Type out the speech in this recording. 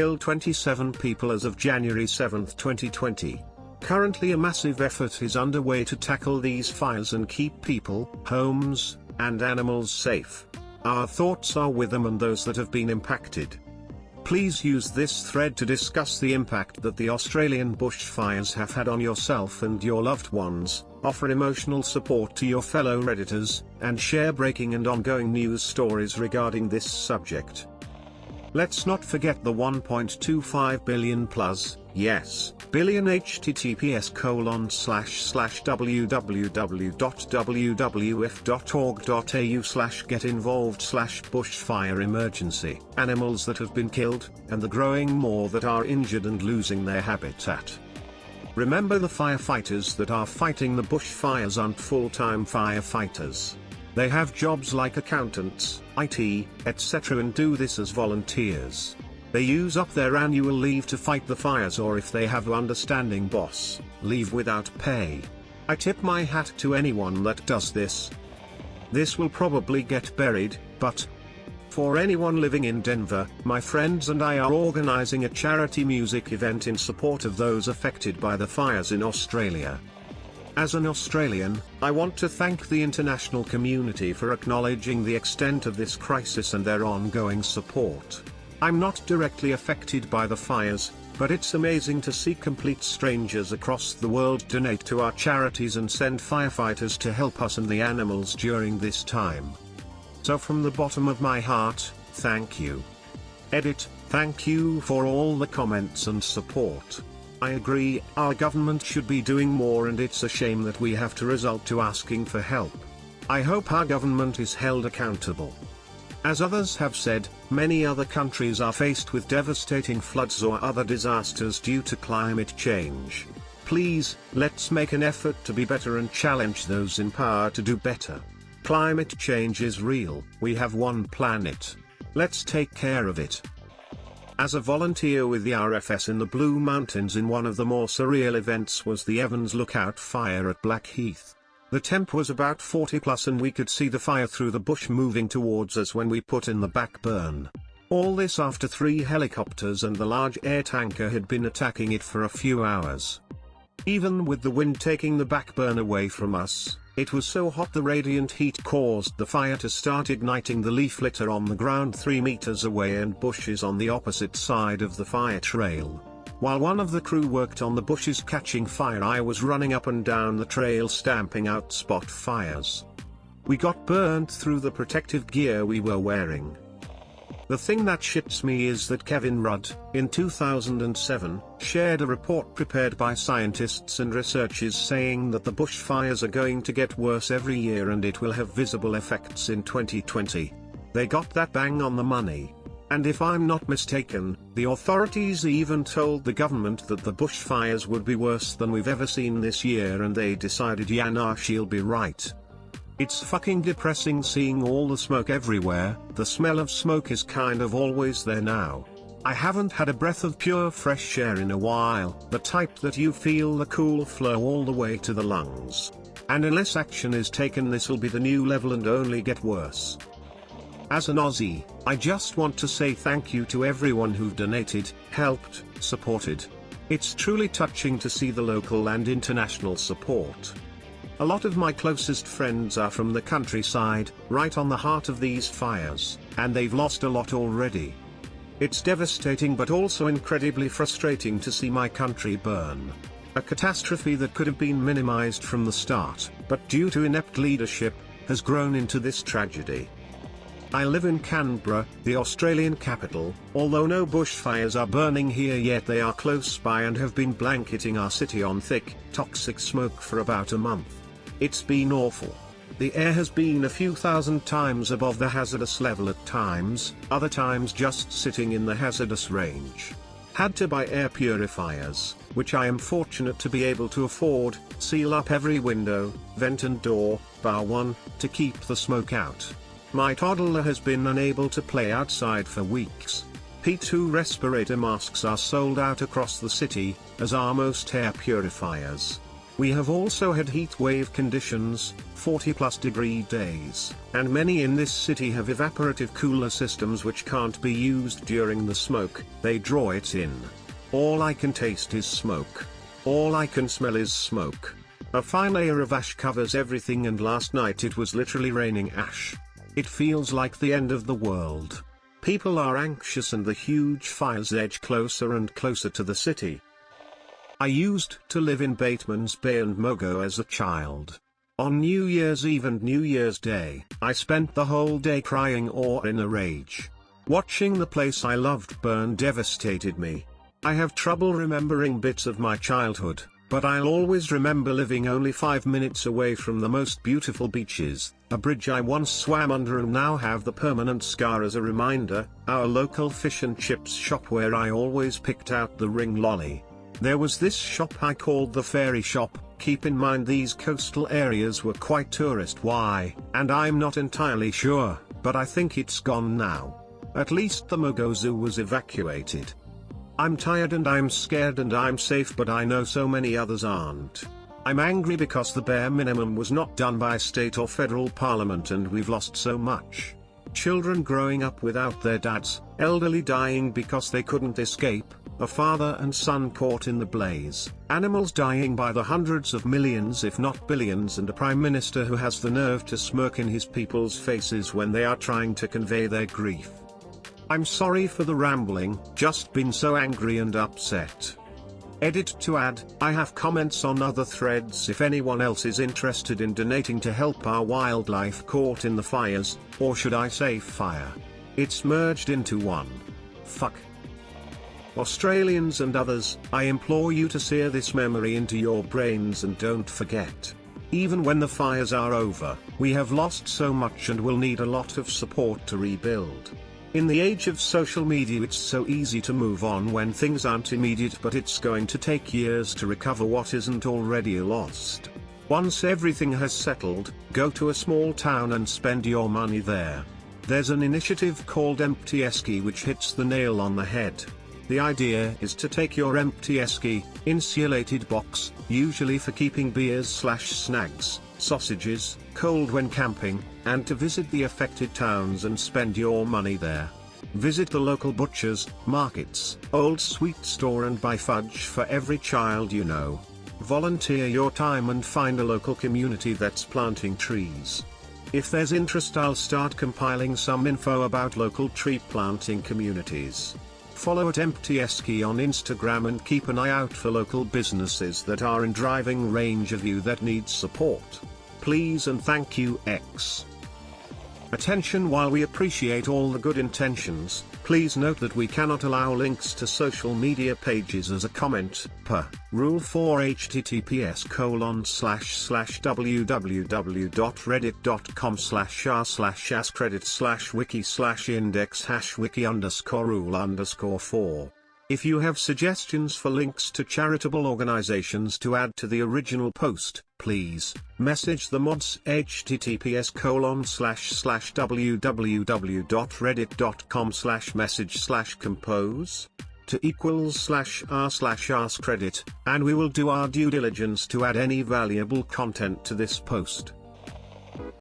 killed 27 people as of January 7, 2020. Currently a massive effort is underway to tackle these fires and keep people, homes, and animals safe. Our thoughts are with them and those that have been impacted. Please use this thread to discuss the impact that the Australian bushfires have had on yourself and your loved ones, offer emotional support to your fellow Redditors, and share breaking and ongoing news stories regarding this subject. Let's not forget the 1.25 billion plus, yes, billion https://www.wwf.org.au/get-involved/bushfire emergency animals that have been killed, and the growing more that are injured and losing their habitat. Remember, the firefighters that are fighting the bushfires aren't full-time firefighters. They have jobs like accountants, IT, etc., and do this as volunteers. They use up their annual leave to fight the fires, or if they have an understanding boss, leave without pay. I tip my hat to anyone that does this. This will probably get buried, but for anyone living in Denver, my friends and I are organizing a charity music event in support of those affected by the fires in Australia. As an Australian, I want to thank the international community for acknowledging the extent of this crisis and their ongoing support. I'm not directly affected by the fires, but it's amazing to see complete strangers across the world donate to our charities and send firefighters to help us and the animals during this time. So from the bottom of my heart, thank you. Edit, thank you for all the comments and support. I agree, our government should be doing more, and it's a shame that we have to resort to asking for help. I hope our government is held accountable. As others have said, many other countries are faced with devastating floods or other disasters due to climate change. Please, let's make an effort to be better and challenge those in power to do better. Climate change is real, we have one planet. Let's take care of it. As a volunteer with the RFS in the Blue Mountains, in one of the more surreal events was the Evans Lookout fire at Blackheath. The temp was about 40 plus and we could see the fire through the bush moving towards us when we put in the back burn. All this after 3 helicopters and the large air tanker had been attacking it for a few hours. Even with the wind taking the back burn away from us, it was so hot the radiant heat caused the fire to start igniting the leaf litter on the ground 3 meters away and bushes on the opposite side of the fire trail. While one of the crew worked on the bushes catching fire, I was running up and down the trail stamping out spot fires. We got burnt through the protective gear we were wearing. The thing that shits me is that Kevin Rudd, in 2007, shared a report prepared by scientists and researchers saying that the bushfires are going to get worse every year and it will have visible effects in 2020. They got that bang on the money. And if I'm not mistaken, the authorities even told the government that the bushfires would be worse than we've ever seen this year, and they decided, yeah, nah, she'll be right. It's fucking depressing seeing all the smoke everywhere. The smell of smoke is kind of always there now. I haven't had a breath of pure fresh air in a while, the type that you feel the cool flow all the way to the lungs. And unless action is taken, this'll be the new level and only get worse. As an Aussie, I just want to say thank you to everyone who donated, helped, supported. It's truly touching to see the local and international support. A lot of my closest friends are from the countryside, right on the heart of these fires, and they've lost a lot already. It's devastating but also incredibly frustrating to see my country burn. A catastrophe that could have been minimized from the start, but due to inept leadership, has grown into this tragedy. I live in Canberra, the Australian capital. Although no bushfires are burning here yet, they are close by and have been blanketing our city on thick, toxic smoke for about a month. It's been awful. The air has been a few thousand times above the hazardous level at times, other times just sitting in the hazardous range. Had to buy air purifiers, which I am fortunate to be able to afford, seal up every window, vent and door, bar one, to keep the smoke out. My toddler has been unable to play outside for weeks. P2 respirator masks are sold out across the city, as are most air purifiers. We have also had heat wave conditions, 40-plus-degree days, and many in this city have evaporative cooler systems which can't be used during the smoke, they draw it in. All I can taste is smoke. All I can smell is smoke. A fine layer of ash covers everything, and last night it was literally raining ash. It feels like the end of the world. People are anxious and the huge fires edge closer and closer to the city. I used to live in Bateman's Bay and Mogo as a child. On New Year's Eve and New Year's Day, I spent the whole day crying or in a rage. Watching the place I loved burn devastated me. I have trouble remembering bits of my childhood, but I'll always remember living only 5 minutes away from the most beautiful beaches, a bridge I once swam under and now have the permanent scar as a reminder, our local fish and chips shop where I always picked out the ring lolly. There was this shop I called the Fairy Shop. Keep in mind these coastal areas were quite tourist-y, and I'm not entirely sure, but I think it's gone now. At least the Mogo Zoo was evacuated. I'm tired and I'm scared and I'm safe, but I know so many others aren't. I'm angry because the bare minimum was not done by state or federal parliament and we've lost so much. Children growing up without their dads, elderly dying because they couldn't escape, a father and son caught in the blaze, animals dying by the hundreds of millions if not billions, and a prime minister who has the nerve to smirk in his people's faces when they are trying to convey their grief. I'm sorry for the rambling, just been so angry and upset. Edit to add, I have comments on other threads if anyone else is interested in donating to help our wildlife caught in the fires, or should I say fire. It's merged into one. Fuck. Australians and others, I implore you to sear this memory into your brains and don't forget. Even when the fires are over, we have lost so much and will need a lot of support to rebuild. In the age of social media, it's so easy to move on when things aren't immediate, but it's going to take years to recover what isn't already lost. Once everything has settled, go to a small town and spend your money there. There's an initiative called Empty Esky which hits the nail on the head. The idea is to take your empty esky, insulated box, usually for keeping beers/snags, sausages, cold when camping, and to visit the affected towns and spend your money there. Visit the local butchers, markets, old sweet store and buy fudge for every child you know. Volunteer your time and find a local community that's planting trees. If there's interest, I'll start compiling some info about local tree planting communities. Follow at Empty Esky on Instagram and keep an eye out for local businesses that are in driving range of you that need support. Please and thank you, X. Attention, while we appreciate all the good intentions, please note that we cannot allow links to social media pages as a comment, per Rule 4 https://www.reddit.com/r/askreddit/wiki/index#wiki_rule_4. If you have suggestions for links to charitable organizations to add to the original post, please message the mods https://www.reddit.com/message/compose to =r/r/askreddit, and we will do our due diligence to add any valuable content to this post.